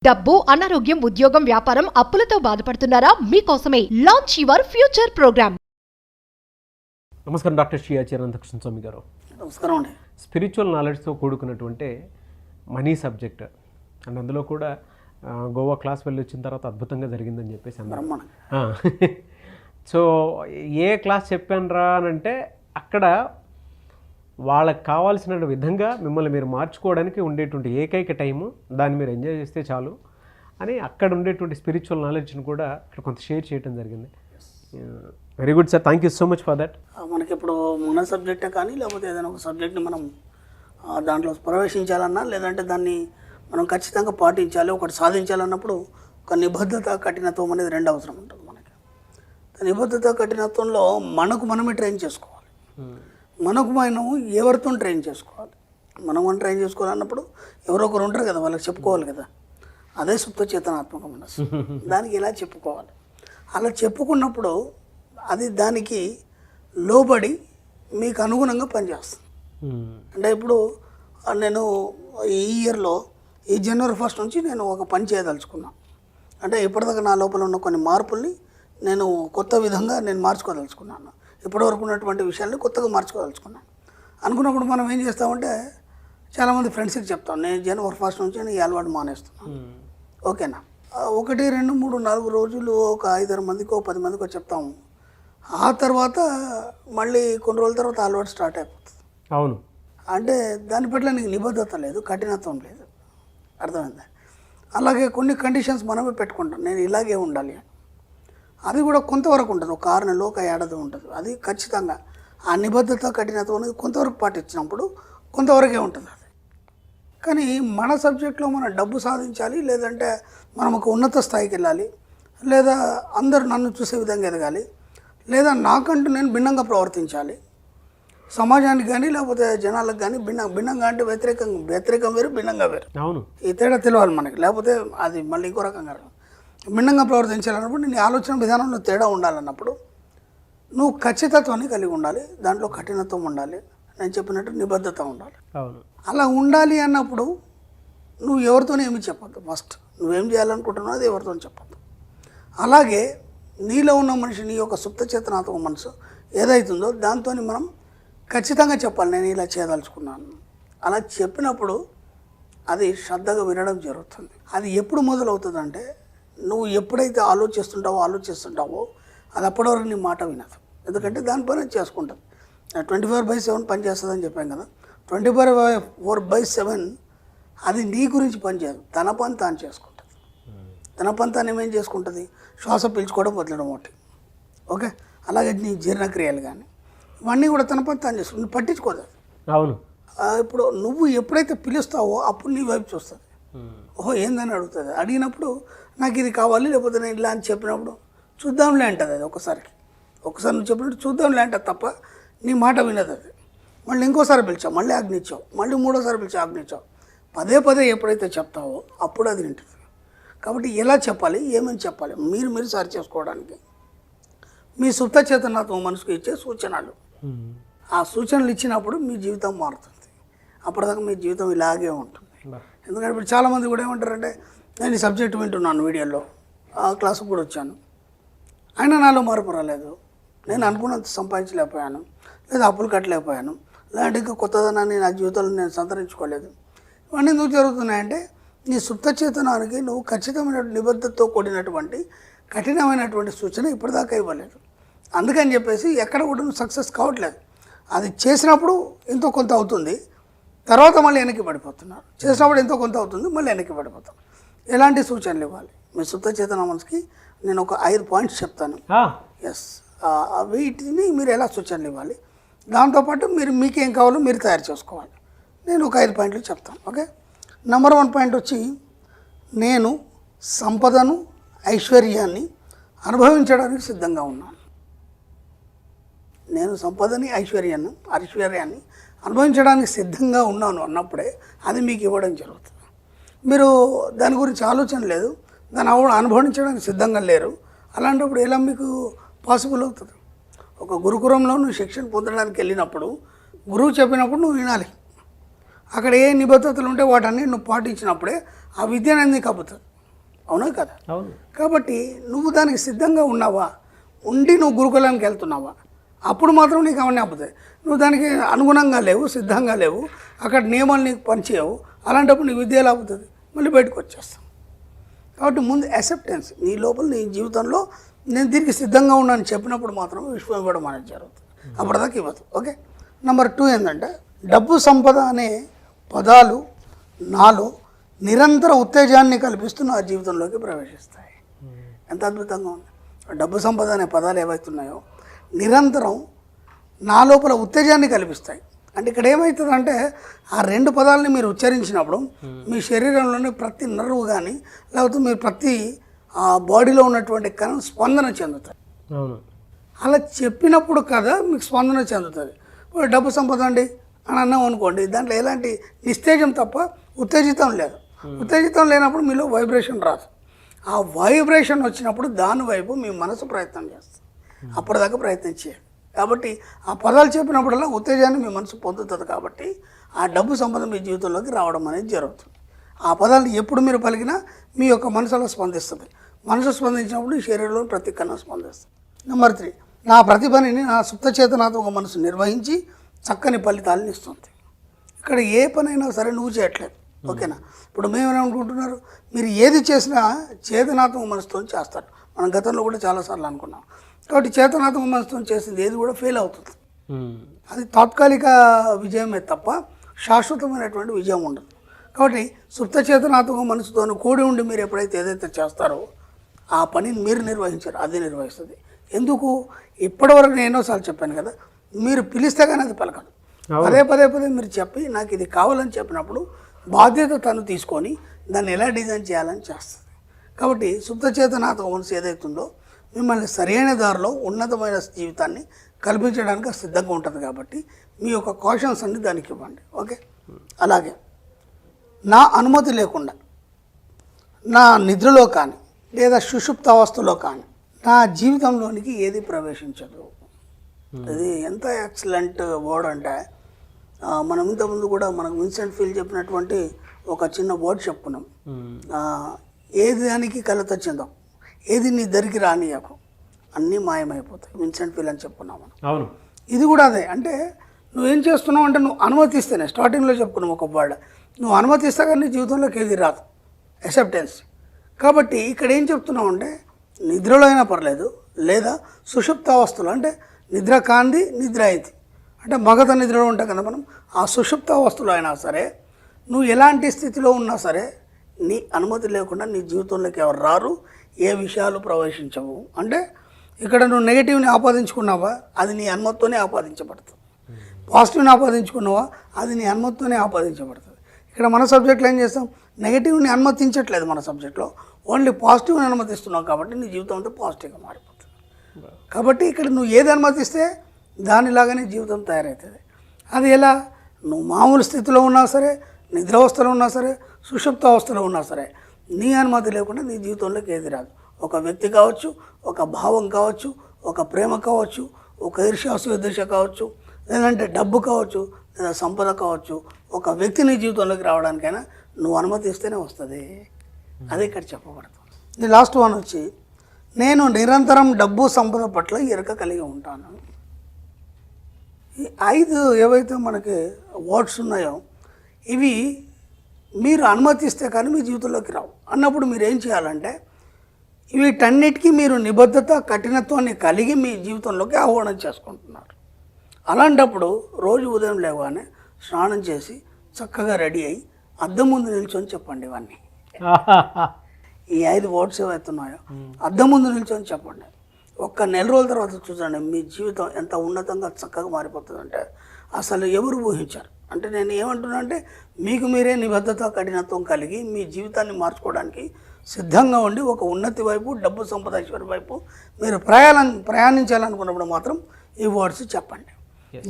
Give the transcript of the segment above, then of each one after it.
డబ్బు, అనారోగ్యం, ఉద్యోగం, వ్యాపారం, అప్పులతో బాధపడుతున్నారా? మీకోసమే లాంచ్ యువర్ ఫ్యూచర్ ప్రోగ్రామ్. నమస్కారం డాక్టర్ శ్రీ చిరంతకృష్ణ స్వామి గారు. నమస్కారం అండి. స్పిరిచువల్ నాలెడ్జ్తో కూడుకున్నటువంటి మనీ సబ్జెక్ట్ అండ్ అందులో కూడా గోవా క్లాస్ వెళ్ళి వచ్చిన తర్వాత అద్భుతంగా జరిగిందని చెప్పేసి అన్నారు. సో ఏ క్లాస్ చెప్పానురా అని అంటే అక్కడ వాళ్ళకి కావాల్సిన విధంగా మిమ్మల్ని మీరు మార్చుకోవడానికి ఉండేటువంటి ఏకైక టైము, దాన్ని మీరు ఎంజాయ్ చేస్తే చాలు అని అక్కడ ఉండేటువంటి స్పిరిచువల్ నాలెడ్జ్ని కూడా ఇక్కడ కొంత షేర్ చేయడం జరిగింది. Very good sir, thank you so much for that. మనకి ఇప్పుడు మన సబ్జెక్టే కానీ లేకపోతే ఏదైనా ఒక సబ్జెక్ట్ని మనం దాంట్లో ప్రవేశించాలన్నా లేదంటే దాన్ని మనం ఖచ్చితంగా పాటించాలి, ఒకటి సాధించాలన్నప్పుడు ఒక నిబద్ధత, కఠినత్వం అనేది రెండు అవసరం ఉంటుంది మనకి. నిబద్ధత, కఠినత్వంలో మనకు మనమే ట్రైన్ చేసుకోవాలి. మనకు మనం ఎవరితో ట్రైన్ చేసుకోవాలి, మనం ట్రైన్ చేసుకోవాలన్నప్పుడు ఎవరో ఒకరు ఉంటారు కదా, వాళ్ళకి చెప్పుకోవాలి కదా. అదే సుప్త చేతనాత్మక మనస్సు. దానికి ఎలా చెప్పుకోవాలి, అలా చెప్పుకున్నప్పుడు అది దానికి లోబడి మీకు అనుగుణంగా పనిచేస్తుంది. అంటే ఇప్పుడు నేను ఈ ఇయర్లో ఈ జనవరి 1 నుంచి నేను ఒక పని చేయదలుచుకున్నాను. అంటే ఇప్పటిదాకా నా లోపల ఉన్న కొన్ని మార్పుల్ని నేను కొత్త విధంగా నేను మార్చుకోదలుచుకున్నాను. ఇప్పటివరకు ఉన్నటువంటి విషయాల్ని కొత్తగా మార్చుకోదలుచుకున్నాను. అనుకున్నప్పుడు మనం ఏం చేస్తామంటే చాలామంది ఫ్రెండ్స్కి చెప్తాం, నేను జనవరి 1 నుంచి నేను ఈ అలవాటు మానేస్తున్నాను. ఓకేనా, 1, 2, 3, 4 రోజులు ఒక 5-6 మందికో 10 మందికో చెప్తాము. ఆ తర్వాత మళ్ళీ కొన్ని రోజుల తర్వాత అలవాటు స్టార్ట్ అయిపోతుంది. అవును, అంటే దాని పట్ల నీకు నిబద్ధత లేదు, కఠినత్వం లేదు. అర్థమైందా? అలాగే కొన్ని కండిషన్స్ మనమే పెట్టుకుంటాం, నేను ఇలాగే ఉండాలి అని. అది కూడా కొంతవరకు ఉంటుంది, ఒక 6 నెలలు, ఒక ఏడాది ఉంటుంది. అది ఖచ్చితంగా ఆ నిబద్ధత, కఠినత్వం అనేది కొంతవరకు పాటించినప్పుడు కొంతవరకే ఉంటుంది అది. కానీ మన సబ్జెక్ట్లో మనం డబ్బు సాధించాలి, లేదంటే మనం ఒక ఉన్నత స్థాయికి వెళ్ళాలి, లేదా అందరూ నన్ను చూసే విధంగా ఎదగాలి, లేదా నాకంటూ నేను భిన్నంగా ప్రవర్తించాలి, సమాజానికి కానీ లేకపోతే జనాలకు కానీ భిన్నంగా అంటే వ్యతిరేకం వేరు, భిన్నంగా వేరు. అవును, ఈ తేడా తెలియాలి మనకి, లేకపోతే అది మళ్ళీ ఇంకో రకంగా భిన్నంగా ప్రవర్తించాలన్నప్పుడు నీ ఆలోచన విధానంలో తేడా ఉండాలన్నప్పుడు నువ్వు ఖచ్చితత్వాన్ని కలిగి ఉండాలి, దాంట్లో కఠినత్వం ఉండాలి, నేను చెప్పినట్టు నిబద్ధత ఉండాలి. అలా ఉండాలి అన్నప్పుడు నువ్వు ఎవరితోనే ఏమి చెప్పొద్దు. ఫస్ట్ నువ్వేం చేయాలనుకుంటున్నావు అది ఎవరితో చెప్పొద్దు. అలాగే నీలో ఉన్న మనిషి, నీ యొక్క సుప్త చేతనాత్మక మనసు ఏదైతుందో దాంతో మనం ఖచ్చితంగా చెప్పాలి, నేను ఇలా చేయదలుచుకున్నాను. అలా చెప్పినప్పుడు అది శ్రద్ధగా వినడం జరుగుతుంది. అది ఎప్పుడు మొదలవుతుందంటే నువ్వు ఎప్పుడైతే ఆలోచిస్తుంటావో అది అప్పటివరకు నీ మాట వినదు. ఎందుకంటే దానిపైన చేసుకుంటుంది. 24/7 పనిచేస్తుందని చెప్పాం కదా. 24/7 అది నీ గురించి పనిచేయదు, తన పని తాను చేసుకుంటుంది. తన పని తాను ఏమేం చేసుకుంటుంది, శ్వాస పీల్చుకోవడం వదలడం ఒకటి. ఓకే, అలాగే నీ జీర్ణక్రియలు కానీ ఇవన్నీ కూడా తన పని తాను చేసుకుంటుంది, నువ్వు పట్టించుకోదు. అవును, ఇప్పుడు నువ్వు ఎప్పుడైతే పిలుస్తావో అప్పుడు నీ వైపు చూస్తుంది. ఓహో ఏందని అడుగుతుంది. అడిగినప్పుడు నాకు ఇది కావాలి, లేకపోతే నేను ఇలా అని చెప్పినప్పుడు చూద్దాంలే అంటుంది. అది ఒకసారి నువ్వు చెప్పినట్టు చూద్దాంలే అంటుంది తప్ప నీ మాట వినదు అది. మళ్ళీ ఇంకోసారి పిలిచావు, మళ్ళీ ఆజ్ఞించావు, మళ్ళీ 3వసారి పిలిచావు, ఆజ్ఞించావు. పదే ఎప్పుడైతే చెప్తావో అప్పుడు అది వింటుంది. కాబట్టి ఎలా చెప్పాలి, ఏమని చెప్పాలి, మీరు సరి చేసుకోవడానికి మీ సుప్త చేతనాత్మ మనసుకు ఇచ్చే సూచనలు. ఆ సూచనలు ఇచ్చినప్పుడు మీ జీవితం మారుతుంది. అప్పటిదాకా మీ జీవితం ఇలాగే ఉంటుంది. ఎందుకంటే ఇప్పుడు చాలామంది కూడా ఏమంటారంటే, నేను ఈ సబ్జెక్ట్ వింటున్నాను, వీడియోలో ఆ క్లాసుకు కూడా వచ్చాను, అయినా నాలో మార్పు రాలేదు, నేను అనుకున్నంత సంపాదించలేకపోయాను, లేదా అప్పులు కట్టలేకపోయాను, లేదంటే ఇంకా కొత్తదనాన్ని నా జీవితంలో నేను సంతరించుకోలేదు. ఇవన్నీ ఎందుకు జరుగుతున్నాయంటే నీ సుప్త చేతనానికి నువ్వు ఖచ్చితమైన నిబద్ధతతో కూడినటువంటి కఠినమైనటువంటి సూచన ఇప్పటిదాకా ఇవ్వలేదు. అందుకని చెప్పేసి ఎక్కడ కూడా నువ్వు సక్సెస్ కావట్లేదు. అది చేసినప్పుడు ఎంతో కొంత అవుతుంది, తర్వాత మళ్ళీ వెనక్కి పడిపోతున్నారు. చేసినప్పుడు ఎంతో కొంత అవుతుంది, మళ్ళీ వెనక్కి పడిపోతాం. ఎలాంటి సూచనలు ఇవ్వాలి మీ సుప్త చేతన మనసుకి నేను ఒక 5 పాయింట్స్ చెప్తాను. ఎస్, వీటిని మీరు ఎలా సూచనలు ఇవ్వాలి, దాంతోపాటు మీకేం కావాలో మీరు తయారు చేసుకోవాలి. నేను ఒక 5 పాయింట్లు చెప్తాను. ఓకే, నెంబర్ 1 పాయింట్ వచ్చి, నేను సంపదను, ఐశ్వర్యాన్ని అనుభవించడానికి సిద్ధంగా ఉన్నాను. నేను సంపదని, ఐశ్వర్యాన్ని అనుభవించడానికి సిద్ధంగా ఉన్నాను అన్నప్పుడే అది మీకు ఇవ్వడం జరుగుతుంది. మీరు దాని గురించి ఆలోచన లేదు, దాన్ని అనుభవించడానికి సిద్ధంగా లేరు. అలాంటప్పుడు ఎలా మీకు పాసిబుల్ అవుతుంది? ఒక గురుకులంలో నువ్వు శిక్షణ పొందడానికి వెళ్ళినప్పుడు గురువు చెప్పినప్పుడు నువ్వు వినాలి. అక్కడ ఏ నిబద్ధతలు ఉంటే వాటన్నీ నువ్వు పాటించినప్పుడే ఆ విద్య అనేది నీకు అబ్బుతుంది. అవునా కదా? అవును. కాబట్టి నువ్వు దానికి సిద్ధంగా ఉన్నావా, ఉండి నువ్వు గురుకులానికి వెళ్తున్నావా, అప్పుడు మాత్రం నీకు అవన్నీ అబ్బుతాయి. నువ్వు దానికి అనుగుణంగా లేవు, సిద్ధంగా లేవు, అక్కడ నియమాలు నీకు పనిచేయవు, అలాంటప్పుడు నీకు విద్య ఎలా అవుతుంది, మళ్ళీ బయటకు వచ్చేస్తాం. కాబట్టి ముందు యాక్సెప్టెన్స్ నీ లోపల, నీ జీవితంలో నేను దీనికి సిద్ధంగా ఉన్నాను చెప్పినప్పుడు మాత్రం విశ్వం ఇవ్వడం అనేది జరుగుతుంది. అప్పటిదాకా ఇవ్వదు. ఓకే. నెంబర్ 2 ఏంటంటే డబ్బు సంపద అనే పదాలు నాలో నిరంతర ఉత్తేజాన్ని కల్పిస్తూ నా జీవితంలోకి ప్రవేశిస్తాయి. ఎంత అద్భుతంగా ఉంది. డబ్బు సంపద అనే పదాలు ఏవైతున్నాయో నిరంతరం నా లోపల ఉత్తేజాన్ని కల్పిస్తాయి. అంటే ఇక్కడ ఏమవుతుందంటే ఆ 2 పదాలని మీరు ఉచ్చరించినప్పుడు మీ శరీరంలోని ప్రతి నర్వ్ కానీ లేకపోతే మీరు ప్రతి బాడీలో ఉన్నటువంటి కణం స్పందన చెందుతాయి. అవును. అలా చెప్పినప్పుడు కదా మీకు స్పందన చెందుతుంది. ఇప్పుడు డబ్బు సంపద అండి అని అన్నాం అనుకోండి, దాంట్లో ఎలాంటి నిస్తేజం తప్ప ఉత్తేజితం లేదు. ఉత్తేజితం లేనప్పుడు మీలో వైబ్రేషన్ రాదు. ఆ వైబ్రేషన్ వచ్చినప్పుడు దాని వైపు మీ మనసు ప్రయత్నం చేస్తుంది. అప్పటిదాకా ప్రయత్నం చేయాలి. కాబట్టి ఆ పదాలు చెప్పినప్పుడల్లా ఉత్తేజాన్ని మీ మనసు పొందుతుంది. కాబట్టి ఆ డబ్బు సంపద మీ జీవితంలోకి రావడం అనేది జరుగుతుంది. ఆ పదాలు ఎప్పుడు మీరు పలికినా మీ యొక్క మనసు అలా స్పందిస్తుంది. మనసు స్పందించినప్పుడు ఈ శరీరంలో ప్రతి కన్నా స్పందిస్తుంది. నెంబర్ 3, నా ప్రతిభని నా సుప్త చేతనాత్మక మనసు నిర్వహించి చక్కని ఫలితాలను ఇస్తుంది. ఇక్కడ ఏ పనైనా సరే నువ్వు చేయట్లేదు. ఓకేనా? ఇప్పుడు మేమేమనుకుంటున్నారు, మీరు ఏది చేసినా చేతనాత్మక మనసుతో చేస్తారు. మనం గతంలో కూడా చాలాసార్లు అనుకున్నాం. కాబట్టి చేతనాత్మక మనసుతో చేసింది ఏది కూడా ఫెయిల్ అవుతుంది. అది తాత్కాలిక విజయమే తప్ప శాశ్వతమైనటువంటి విజయం ఉండదు. కాబట్టి సుప్త చేతనాత్మక మనసుతో కూడి ఉండి మీరు ఎప్పుడైతే ఏదైతే చేస్తారో ఆ పనిని మీరు నిర్వహించారు, అది నిర్వహిస్తుంది. ఎందుకు? ఇప్పటివరకు నేను ఎన్నోసార్లు చెప్పాను కదా, మీరు పిలిస్తే కానీ అది పలకదు. పదే పదే మీరు చెప్పి నాకు ఇది కావాలని చెప్పినప్పుడు బాధ్యత తను తీసుకొని దాన్ని ఎలా డిజైన్ చేయాలని చేస్తుంది. కాబట్టి సుప్త చేతనాత్మక మనసు ఏదైతుందో మిమ్మల్ని సరైన దారిలో ఉన్నతమైన జీవితాన్ని కల్పించడానికి సిద్ధంగా ఉంటుంది. కాబట్టి మీ యొక్క కాషన్స్ అన్ని దానికి ఇవ్వండి. ఓకే. అలాగే నా అనుమతి లేకుండా నా నిద్రలో కానీ లేదా సుషుప్త అవస్థలో కానీ నా జీవితంలోనికి ఏది ప్రవేశించదు. అది ఎంత ఎక్సలెంట్ వర్డ్ అంటే మనం ఇంతకుముందు కూడా మనకు విన్సెంట్ ఫీల్ చెప్పినటువంటి ఒక చిన్న వర్డ్ చెప్పుకున్నాం. ఏది దానికి కలత చెందాం, ఏది నీ దరికి రానియకు, అన్నీ మాయమైపోతాయి. విన్సెంట్ ఫీల్ అని చెప్పుకున్నాం మనం. అవును. ఇది కూడా అదే. అంటే నువ్వేం చేస్తున్నావు అంటే నువ్వు అనుమతిస్తేనే, స్టార్టింగ్లో చెప్పుకున్నావు ఒక వర్డ్, నువ్వు అనుమతిస్తే కానీ నీ జీవితంలోకి ఏది రాదు. యాక్సెప్టెన్స్. కాబట్టి ఇక్కడ ఏం చెప్తున్నావు అంటే నిద్రలో అయినా పర్లేదు, లేదా సుషుప్తావస్థలో అంటే నిద్ర కాంది నిద్ర అయింది అంటే మగత నిద్రలో ఉంటాం కదా మనం, ఆ సుషుప్తావస్థలో అయినా సరే నువ్వు ఎలాంటి స్థితిలో ఉన్నా సరే నీ అనుమతి లేకుండా నీ జీవితంలోకి ఎవరు రారు, ఏ విషయాలు ప్రవేశించవు. అంటే ఇక్కడ నువ్వు నెగిటివ్ని ఆపాదించుకున్నావా అది నీ అనుమతితోనే ఆపాదించబడుతుంది. పాజిటివ్ని ఆపాదించుకున్నావా అది నీ అనుమతితోనే ఆపాదించబడుతుంది. ఇక్కడ మన సబ్జెక్ట్లో ఏం చేస్తాం, నెగిటివ్ని అనుమతించట్లేదు మన సబ్జెక్ట్లో, ఓన్లీ పాజిటివ్ని అనుమతిస్తున్నావు. కాబట్టి నీ జీవితం అంతా పాజిటివ్గా మారిపోతుంది. కాబట్టి ఇక్కడ నువ్వు ఏది అనుమతిస్తే దానిలాగానే జీవితం తయారవుతుంది. అది ఎలా? నువ్వు మామూలు స్థితిలో ఉన్నా సరే, నిద్రావస్థలో ఉన్నా సరే, సుషుప్త అవస్థలో ఉన్నా సరే నీ అనుమతి లేకుండా నీ జీవితంలోకి ఏది రాదు. ఒక వ్యక్తి కావచ్చు, ఒక భావం కావచ్చు, ఒక ప్రేమ కావచ్చు, ఒక ఈర్ష్యాసుద్దేశ కావచ్చు, లేదంటే డబ్బు కావచ్చు, లేదా సంపద కావచ్చు, ఒక వ్యక్తి నీ జీవితంలోకి రావడానికైనా నువ్వు అనుమతిస్తేనే వస్తుంది. అది ఇక్కడ చెప్పబడుతుంది. ఇది లాస్ట్ వన్ వచ్చి నేను నిరంతరం డబ్బు సంపద పట్ల ఎరుక కలిగి ఉంటాను. ఈ 5 ఏవైతే మనకి వర్డ్స్ ఉన్నాయో ఇవి మీరు అనుమతిస్తే కానీ మీ జీవితంలోకి రావు. అన్నప్పుడు మీరు ఏం చేయాలంటే వీటన్నిటికీ మీరు నిబద్ధత, కఠినత్వాన్ని కలిగి మీ జీవితంలోకి ఆహ్వానం చేసుకుంటున్నారు. అలాంటప్పుడు రోజు ఉదయం లేవగానే స్నానం చేసి చక్కగా రెడీ అయ్యి అద్దం ముందు నిల్చొని చెప్పండి ఇవన్నీ. ఈ 5 వర్డ్స్ ఏవైతున్నాయో అద్దం ముందు నిల్చొని చెప్పండి. ఒక్క నెల రోజుల తర్వాత చూడండి మీ జీవితం ఎంత ఉన్నతంగా చక్కగా మారిపోతుందంటే అసలు ఎవరు ఊహించారు. అంటే నేను ఏమంటున్నా అంటే మీకు మీరే నిబద్ధత, కఠినత్వం కలిగి మీ జీవితాన్ని మార్చుకోవడానికి సిద్ధంగా ఉండి ఒక ఉన్నతి వైపు, డబ్బు సంపద ఐశ్వర్యం వైపు మీరు ప్రయాణించాలనుకున్నప్పుడు మాత్రం ఈ వర్డ్స్ చెప్పండి.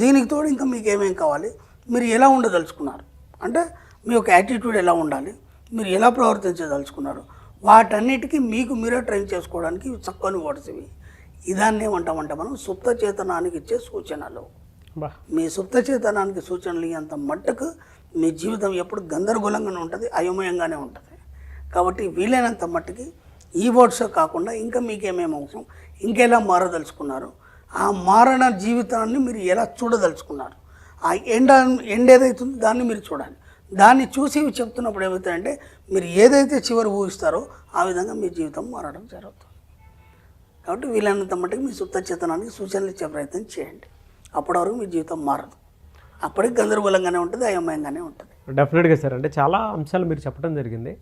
దీనికి తోడు ఇంకా మీకు ఏమేం కావాలి, మీరు ఎలా ఉండదలుచుకున్నారు, అంటే మీ యొక్క యాటిట్యూడ్ ఎలా ఉండాలి, మీరు ఎలా ప్రవర్తించదలుచుకున్నారు, వాటన్నిటికీ మీకు మీరే ట్రైన్ చేసుకోవడానికి చక్కని వర్డ్స్ ఇవి. ఇదాన్ని ఏమంటామంటే మనం సుప్త చేతనానికి ఇచ్చే సూచనలు. మీ సుప్త చేతనానికి సూచనలు అంత మట్టుకు మీ జీవితం ఎప్పుడు గందరగోళంగానే ఉంటుంది, అయోమయంగానే ఉంటుంది. కాబట్టి వీలైనంత మట్టుకి ఈ వర్డ్స్ కాకుండా ఇంకా మీకేమేమి అవసరం, ఇంకెలా మారదలుచుకున్నారు, ఆ మారణ జీవితాన్ని మీరు ఎలా చూడదలుచుకున్నారు, ఆ ఎండ్ ఏదైతుందో దాన్ని మీరు చూడాలి. దాన్ని చూసి చెప్తున్నప్పుడు ఏమవుతాయంటే మీరు ఏదైతే చివరి ఊహిస్తారో ఆ విధంగా మీ జీవితం మారడం జరుగుతుంది. కాబట్టి వీలైనంత మట్టుకు మీ సుప్త చేతనానికి సూచనలు ఇచ్చే ప్రయత్నం చేయండి. అప్పటి వరకు మీ జీవితం మారదు. అప్పటికి గందరగోళంగానే ఉంటుంది, అయోమయంగానే ఉంటుంది. డెఫినెట్గా సార్, అంటే చాలా అంశాలు మీరు చెప్పడం జరిగింది.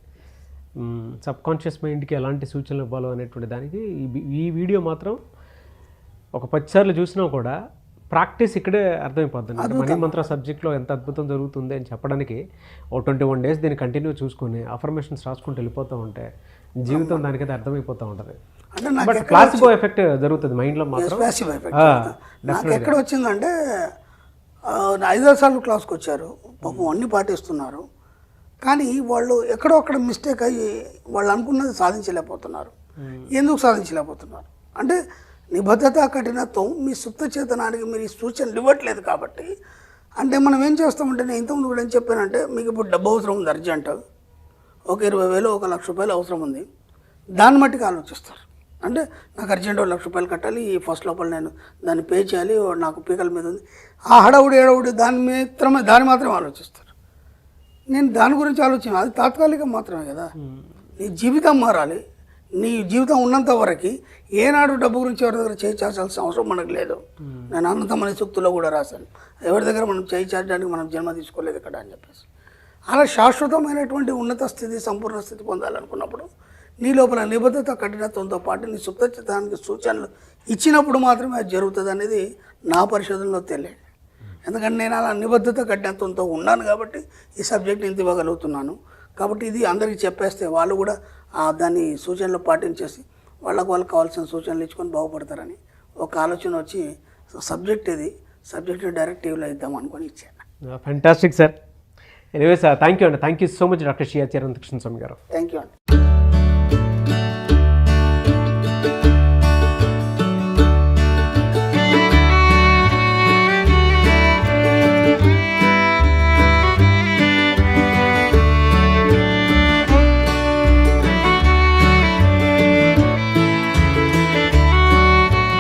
సబ్కాన్షియస్ మైండ్కి ఎలాంటి సూచనలు ఇవ్వాలో అనేటువంటి దానికి ఈ వీడియో మాత్రం ఒక 10 సార్లు చూసినా కూడా ప్రాక్టీస్ ఇక్కడే అర్థమైపోతుంది. మనీ మంత్ర సబ్జెక్ట్లో ఎంత అద్భుతం జరుగుతుంది అని చెప్పడానికి ఓ 21 డేస్ దీన్ని కంటిన్యూ చూసుకొని అఫర్మేషన్స్ రాసుకుంటూ వెళ్ళిపోతూ ఉంటే జీవితం దానికైతే అర్థమైపోతూ ఉంటుంది. బట్ ప్లాసిబో ఎఫెక్ట్ జరుగుతుంది మైండ్లో మాత్రం. నాకు ఎక్కడ వచ్చిందంటే 5 సార్లు క్లాస్కి వచ్చారు, పాపం అన్నీ పాటిస్తున్నారు, కానీ వాళ్ళు ఎక్కడో అక్కడ మిస్టేక్ అయ్యి వాళ్ళు అనుకున్నది సాధించలేకపోతున్నారు. ఎందుకు సాధించలేకపోతున్నారు అంటే నిబద్ధత కఠినత్వం మీ సుప్త చేతనానికి మీరు ఈ సూచనలు ఇవ్వట్లేదు కాబట్టి. అంటే మనం ఏం చేస్తామంటే, నేను ఇంతకుముందు కూడా ఏం చెప్పానంటే, మీకు ఇప్పుడు డబ్బు అవసరం ఉంది అర్జెంట్, ఒక 20,000 1 లక్ష రూపాయలు అవసరం ఉంది, దాన్ని మట్టికి ఆలోచిస్తారు. అంటే నాకు అర్జెంట్ 1 లక్ష రూపాయలు కట్టాలి, ఈ ఫస్ట్ లోపల నేను దాన్ని పే చేయాలి, నాకు పీకల మీద ఉంది, ఆ హడావుడి దాని మాత్రమే ఆలోచిస్తారు. నేను దాని గురించి ఆలోచన, అది తాత్కాలికం మాత్రమే కదా. నీ జీవితం మారాలి. నీ జీవితం ఉన్నంత వరకు ఏనాడు డబ్బు గురించి ఎవరి దగ్గర చేయి చాచాల్సిన అవసరం మనకు లేదు. నేను అనంతమని సూక్తుల్లో కూడా రాశాను, ఎవరి దగ్గర మనం చేయి చాచడానికి మనం జన్మ తీసుకోలేదు ఇక్కడ అని చెప్పేసి. అలా శాశ్వతమైనటువంటి ఉన్నత స్థితి, సంపూర్ణ స్థితి పొందాలనుకున్నప్పుడు నీ లోపల నిబద్ధత కఠినత్వంతో పాటు నీ సుప్త చిత్తానికి సూచనలు ఇచ్చినప్పుడు మాత్రమే అది జరుగుతుంది అనేది నా పరిశోధనలో తెలియదు. ఎందుకంటే నేను అలా నిబద్ధత కఠినత్వంతో ఉన్నాను కాబట్టి ఈ సబ్జెక్ట్ ఇంత ఇవ్వగలుగుతున్నాను. కాబట్టి ఇది అందరికీ చెప్పేస్తే వాళ్ళు కూడా దాన్ని సూచనలు పాటించేసి వాళ్ళకు కావాల్సిన సూచనలు ఇచ్చుకొని బాగుపడతారని ఒక ఆలోచన వచ్చి సబ్జెక్ట్ డైరెక్టివ్లో ఇద్దాం అనుకొని ఇచ్చాను. Fantastic sir. Anyway sir, thank you అండి. Thank you so much doctor Shri Acharya Anantakrishna Swami garu. Thank you అండి.